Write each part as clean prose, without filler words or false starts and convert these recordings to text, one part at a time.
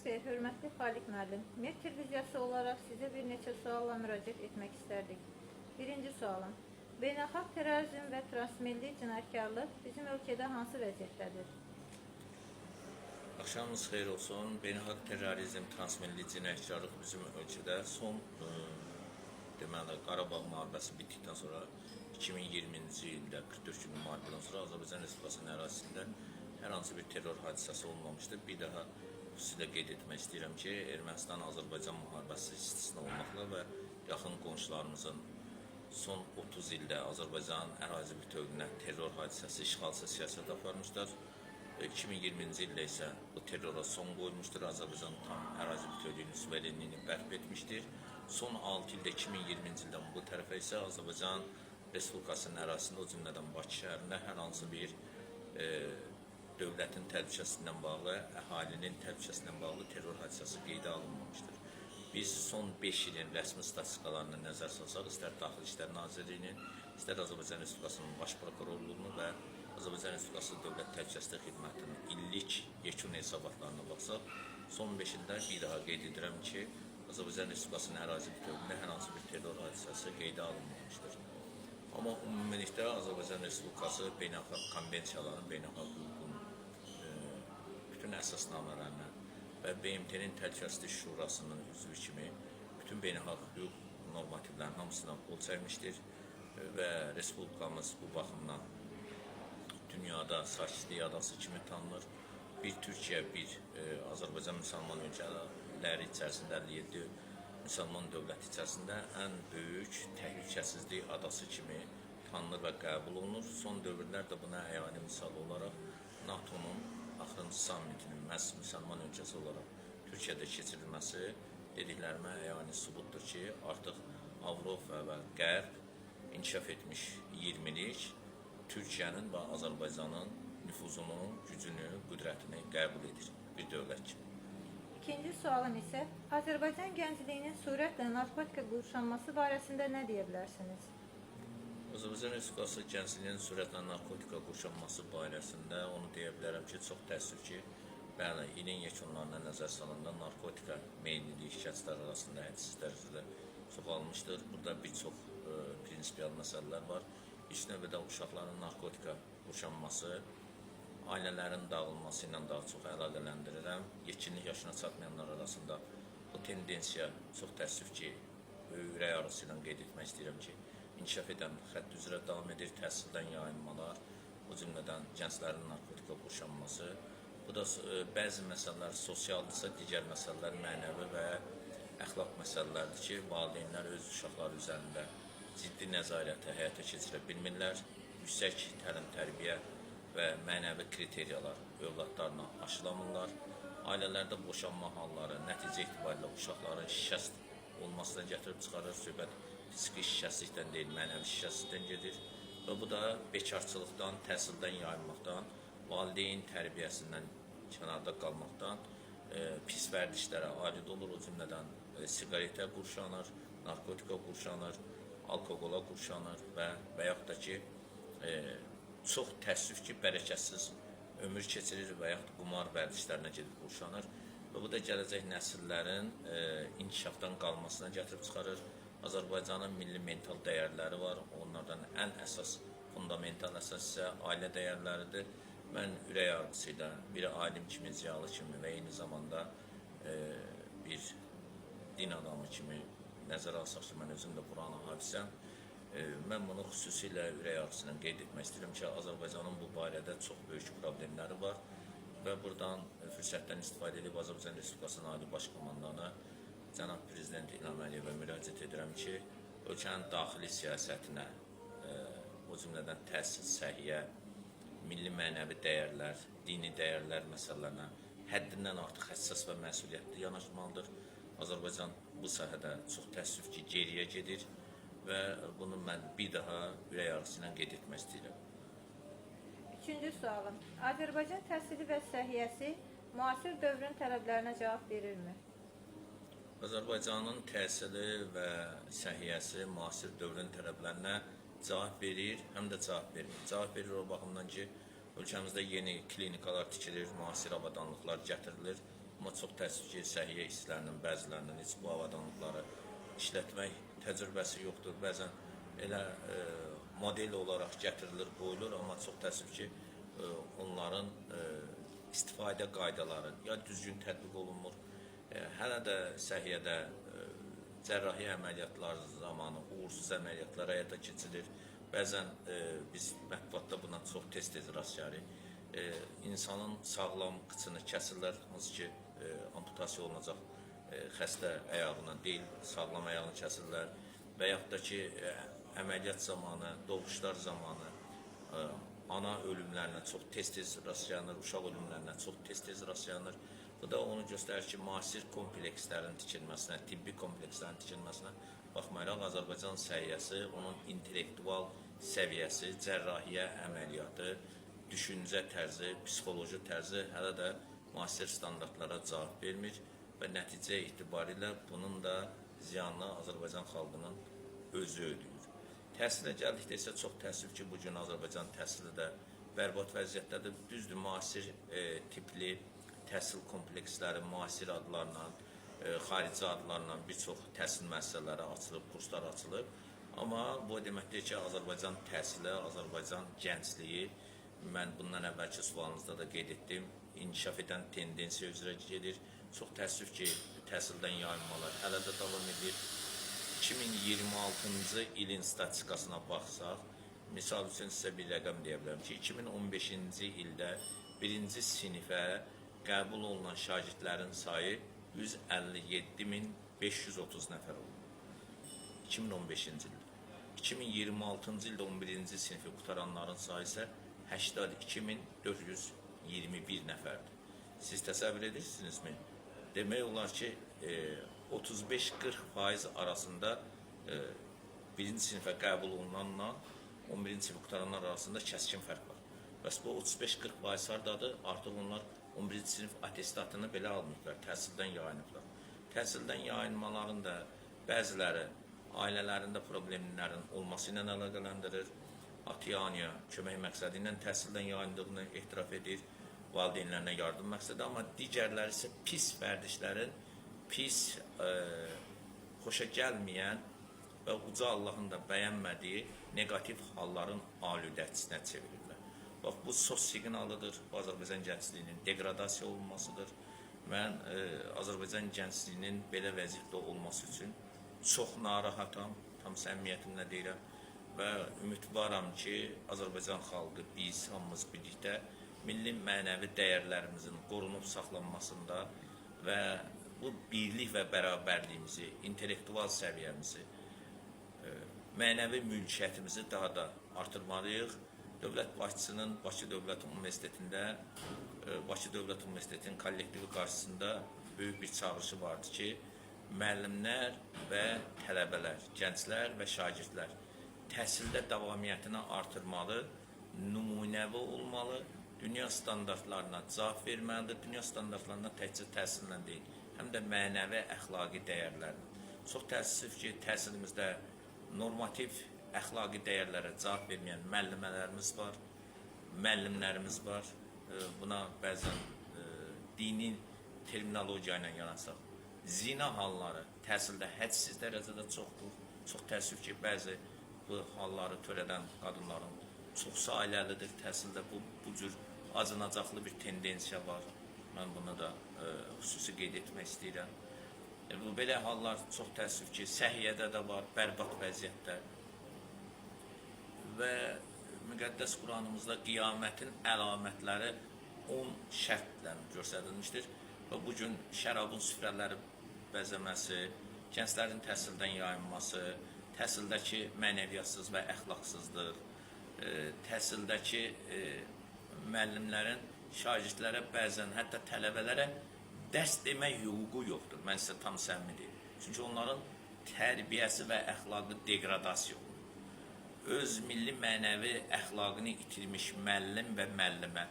xeyir, hörmətli Xaliq müəllim. Mir televiziyası olaraq sizə bir neçə sualla müraciət etmək istərdik. Birinci sualım. Beynəlxalq terrorizm və transmilli cinayətkarlıq bizim ölkədə hansı vəziyyətdədir? Axşamınız xeyir olsun. Beynəlxalq terrorizm, transmilli cinayətkarlıq bizim ölkədə son deməli Qarabağ müharibəsi bitdikdən sonra 2020-ci ildə 44 gün müharibədən sonra Azərbaycan Respublikasının ərazisində hər hansı bir terror hadisəsi olmamışdır. Bir daha xüsusilə qeyd etmək istəyirəm ki, Ermənistan-Azərbaycan müharibəsi istisna olmaqla və yaxın qonşularımızın son 30 ildə Azərbaycan ərazi bütövlüyünə terror hadisəsi, işğalçı siyasət aparmışlar. 2020-ci ildə isə bu terrora son qoymuşdur. Azərbaycan tam ərazi bütövlüyünün suverenliyini bərpa etmişdir. Son 6 ildə 2020-ci ildən bu tərəfə isə Azərbaycan Respublikasının ərazisində, o cümlədən Bakı şəhərində hər hansı bir dövlətin təhlükəsindən bağlı, əhalinin təhlükəsindən bağlı terror hadisəsi qeydə alınmamışdır. Biz son 5 ilin rəsmi statistikalarına nəzər salsaq, istər Daxili İşlər Nazirliyinin, istər Azərbaycan Respublikasının Baş Prokurorluğunu və Azərbaycan Respublikası Dövlət Təhlükəsizlik Xidmətinin illik yekun hesabatlarına baxsaq, son 5 ildə bir daha qeyd edirəm ki, Azərbaycan Respublikasının ərazi bütövlüyündə hər hansı bir terror hadisəsi qeydə alınmamışdır. Amma ümumilikdə Azərbaycan Respublikası beynəlxalq konvensiyaların, beynəlxalq hüququn bütün əsasnamələrinə və BMT-nin Təhlükəsizlik Şurasının üzvü kimi bütün beynəlxalq hüquq normativlərinin hamısına qol çəkmişdir və Respublikamız bu baxımdan dünyada sakitlik adası kimi tanınır. Bir Türkiyə, bir Azərbaycan müsəlman ölkələri içərisində 57 müsəlman dövləti içərisində ən böyük təhlükəsizlik adası kimi tanınır və qəbul olunur. Son dövrlərdə buna əyani misal olaraq NATO-nun axırıncı sammitinin məhz müsəlman ölkəsi olaraq Türkiyədə keçirilməsi dediklərimə əyani sübutdur ki, artıq Avropa və Qərb inkişaf etmiş 20-lik Türkiyənin və Azərbaycanın nüfuzunu, gücünü, qüdrətini qəbul edir bir dövlət kimi. İkinci sualım isə Azərbaycan gəncliyinin sürətlə narkotika qurşanması barəsində nə deyə bilərsiniz? Azərbaycan Respublikası gəncliyinin sürətlə narkotika qurşanması barəsində onu deyə bilərəm ki, çox təəssüf ki, bəli, ilin yekunlarına nəzər salanda narkotika meyillilik şəxslər arasında hədsiz dərəcədə çoxalmışdır. Burada bir çox prinsipial məsələlər var. İlk növbədə uşaqların narkotika qurşanması, ailələrin dağılması ilə daha çox əlaqələndirirəm. Yetkinlik yaşına çatmayanlar arasında bu tendensiya çox təəssüf ki, ürək ağrısı ilə qeyd etmək istəyirəm ki, inkişaf edən xətt üzrə davam edir, təhsildən yayınmalar, o cümlədən gənclərin narkotika qurşanması. Bu da bəzi məsələlər sosialdırsa, digər məsələlər mənəvi və əxlaq məsələlərdir ki, valideynlər öz uşaqları üzərində ciddi nəzarəti həyata keçirə bilmirlər. Yüksək təlim, tərbiyə və mənəvi kriteriyalar övladlarına aşılamırlar. Ailələrdə boşanma halları nəticə etibarilə uşaqların şikəst olmasına gətirib çıxarır. Söhbət fiziki şikəstlikdən deyil, mənəvi şikəstlikdən gedir. Və bu da bekarçılıqdan, təhsildən yayınmaqdan, valideyn tərbiyəsindən kənarda qalmaqdan pis vərdişlərə aid olur. O cümlədən siqaretə qurşanır, narkotika qurşanır, alkoqola qurşanır və yaxud da ki, çox təəssüf ki, bərəkətsiz ömür keçirir və yaxud qumar vərdişlərinə gedib qurşanır. Və bu da gələcək nəsillərin inkişafdan qalmasına gətirib çıxarır. Azərbaycanın milli mental dəyərləri var. Onlardan ən əsas, fundamental əsas isə ailə dəyərləridir. Mən ürək ağrısı ilə bir alim kimi, ziyalı kimi və eyni zamanda bir din adamı kimi nəzərə alsaq ki, mən özüm də Quran hafizəm. Mən bunu xüsusilə ürək ağrısı ilə qeyd etmək istəyirəm ki, Azərbaycanın bu barədə çox böyük problemləri var və buradan fürsətdən istifadə edib Azərbaycan Respublikasının Ali Baş Komandanı Cənab Prezident İlham Əliyevə müraciət edirəm ki, ölkənin daxili siyasətinə, o cümlədən təhsil, səhiyyə, milli mənəvi dəyərlər, dini dəyərlər məsələlərinə həddindən artıq həssas və məsuliyyətli yanaşmalıdır. Azərbaycan bu sahədə çox təəssüf ki, geriyə gedir və bunu mən bir daha ürək ağrısı ilə qeyd etmək istəyirəm. Üçüncü sualım. Azərbaycan təhsili və səhiyyəsi müasir dövrün tələblərinə cavab verirmi? Azərbaycanın təhsili və səhiyyəsi müasir dövrün tələblərinə cavab verir, həm də cavab vermir. Cavab verir o baxımdan ki, ölkəmizdə yeni klinikalar tikilir, müasir avadanlıqlar gətirilir Amma çox təəssüf ki, səhiyyə işçilərinin bəzilərinin heç bu avadanlıqları işlətmək təcrübəsi yoxdur. Bəzən elə model olaraq gətirilir, qoyulur, amma çox təəssüf ki, onların istifadə qaydaları ya düzgün tətbiq olunmur. Hələ də səhiyyədə cərrahi əməliyyatlar zamanı uğursuz əməliyyatlar həyata keçirilir. Bəzən biz mətbuatda buna çox tez-tez rast gəlirik. İnsanın sağlam qıçını kəsirlər, hansı ki, amputasiya olunacaq xəstə ayağına deyil, sağlam ayağını kəsirlər və yaxud da ki, əməliyyat zamanı, doğuşlar zamanı ana ölümlərinə çox tez-tez rast gəlinir, uşaq ölümlərinə çox tez-tez rast gəlinir. Bu da onu göstərir ki, müasir komplekslərin tikilməsinə, tibbi komplekslərin tikilməsinə baxmayaraq Azərbaycan səhiyyəsi, onun intellektual səviyyəsi, cərrahiyyə əməliyyatı, düşüncə tərzi, psixoloji tərzi hələ də müasir standartlara cavab vermir və nəticə itibarilə bunun da ziyanını Azərbaycan xalqının özü ödəyir. Təhsilə gəldikdə isə çox təəssüf ki, bugün Azərbaycan təhsili də bərbad vəziyyətdədir. Düzdür, müasir tipli təhsil kompleksləri, müasir adlarla, xarici adlarla bir çox təhsil müəssisələri açılıb, kurslar açılıb. Amma bu deməkdir ki, Azərbaycan təhsili, Azərbaycan gəncliyi, mən bundan əvvəlki sualınızda da qeyd etdim, inkişaf edən tendensiya üzrə gedir. Çox təəssüf ki, təhsildən yayınmalar hələ də davam edir. 2026-cı ilin statistikasına baxsaq, misal üçün sizə bir rəqəm deyə bilərəm ki, 2015-ci ildə birinci sinifə qəbul olunan şagirdlərin sayı 157.530 nəfər oldu. 2015-ci ildə. 2026-cı ildə 11-ci sinifi qutaranların sayı isə 82.421 nəfərdir. Siz təsəvvür edirsinizmi? Demək olar ki, 35-40% arasında birinci sinifə qəbul olunanla 11-ci sinif qutaranlar arasında kəskin fərq var. Bəs bu 35-40% hardadır? Artıq onlar 11-ci sinif atestatını belə almırlar, təhsildən yayınıblar. Təhsildən yayınmaların da bəziləri ailələrində problemlərin olması ilə əlaqələndirir. Atiyaniya kömək məqsədi ilə təhsildən yayındığını etiraf edir, valideynlərinə yardım məqsədi, amma digərləri isə pis vərdişlərin, pis, xoşa gəlməyən və uca Allahın da bəyənmədiyi negativ halların alüdəçisinə çevirirlər. Bax, bu sos siqnalıdır, bu Azərbaycan gəncliyinin degradasiya olunmasıdır. Mən Azərbaycan gəncliyinin belə vəziyyətdə olması üçün çox narahatam, tam səmimiyyətimlə deyirəm və ümidvaram ki, Azərbaycan xalqı, biz hamımız birlikdə milli mənəvi dəyərlərimizin qorunub saxlanmasında və bu birlik və bərabərliyimizi, intellektual səviyyəmizi, mənəvi mülkiyyətimizi daha da artırmalıyıq. Dövlət başçısının Bakı Dövlət Universitetinin kollektivi qarşısında böyük bir çağırışı vardı ki, müəllimlər və tələbələr, gənclər və şagirdlər təhsildə davamiyyətini artırmalı, nümunəvi olmalı, dünya standartlarına cavab verməlidir. Dünya standartlarına təkcə təhsillə deyil, həm də mənəvi, əxlaqi dəyərlərlə. Çox təəssüf ki, təhsilimizdə normativ, əxlaqi dəyərlərə cavab verməyən müəllimələrimiz var, müəllimlərimiz var. Buna bəzən dini terminologiya ilə yanaşsaq, zina halları təhsildə hədsiz dərəcədə çoxdur. Çox təəssüf ki, bəzi bu halları törədən qadınların çoxsu ailəlidir. Təhsildə bu cür acınacaqlı bir tendensiya var. Mən bunu da xüsusi qeyd etmək istəyirəm. Belə hallar çox təəssüf ki, səhiyyədə də var, bərbad vəziyyətdə. Və müqəddəs Quranımızda qiyamətin əlamətləri 10 şərtlə göstərilmişdir. Və bugün şərabın süfrələri bəzəməsi, gənclərin təhsildən yayınması, təhsildəki mənəviyyatsız və əxlaqsızlıq, təhsildəki müəllimlərin şagirdlərə bəzən, hətta tələbələrə dərs demək hüququ yoxdur. Mən sizə tam səmimi deyim. Çünki onların tərbiyəsi və əxlaqı degradasiya olur. Öz milli mənəvi əxlaqını itirmiş müəllim və müəllimə,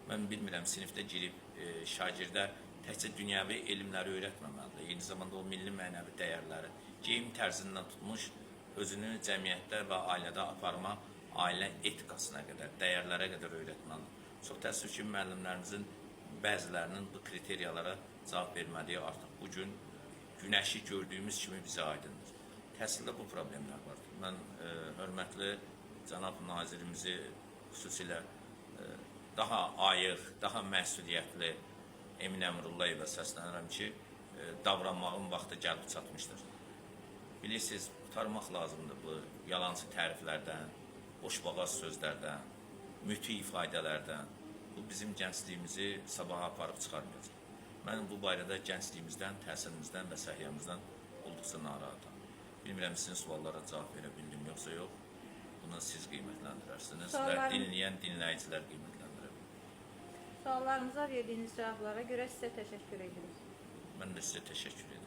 mən bilmirəm, sinifdə girib şagirdə təkcə dünyəvi elmləri öyrətməməlidir. Eyni zamanda o milli mənəvi dəyərləri, geyim tərzindən tutmuş, özünü cəmiyyətdə və ailədə aparma, ailə etikasına qədər, dəyərlərə qədər öyrətməlidir. Çox təəssüf ki, müəllimlərimizin bəzilərinin bu kriteriyalara cavab verməliyə artıq bugün günəşi gördüyümüz kimi bizə aydındır. Təhsildə bu problemlər var. Mən hörmətli cənab nazirimizi xüsusilə daha ayıq, daha məsuliyyətli Emin Əmrullayevə səslənirəm ki, davranmağın vaxtı gəlib çatmışdır. Bilirsiniz, qurtarmaq lazımdır bu yalancı təriflərdən, boşboğaz sözlərdən, müthiy ifadələrdən. Bu bizim gəncliyimizi sabaha aparıb çıxarmayacaq. Mən bu barədə gəncliyimizdən, təhsilimizdən və səhiyyəmizdən olduqca narahatam. Bilmirəm, sizin suallara cavab verə bildim, yoxsa yox. Bunu siz qiymətləndirərsiniz və dinləyən dinləyicilər qiymətləndirə bilər. Suallarımıza verdiyiniz cavablara görə sizə təşəkkür edirik. Mən də sizə təşəkkür edirəm.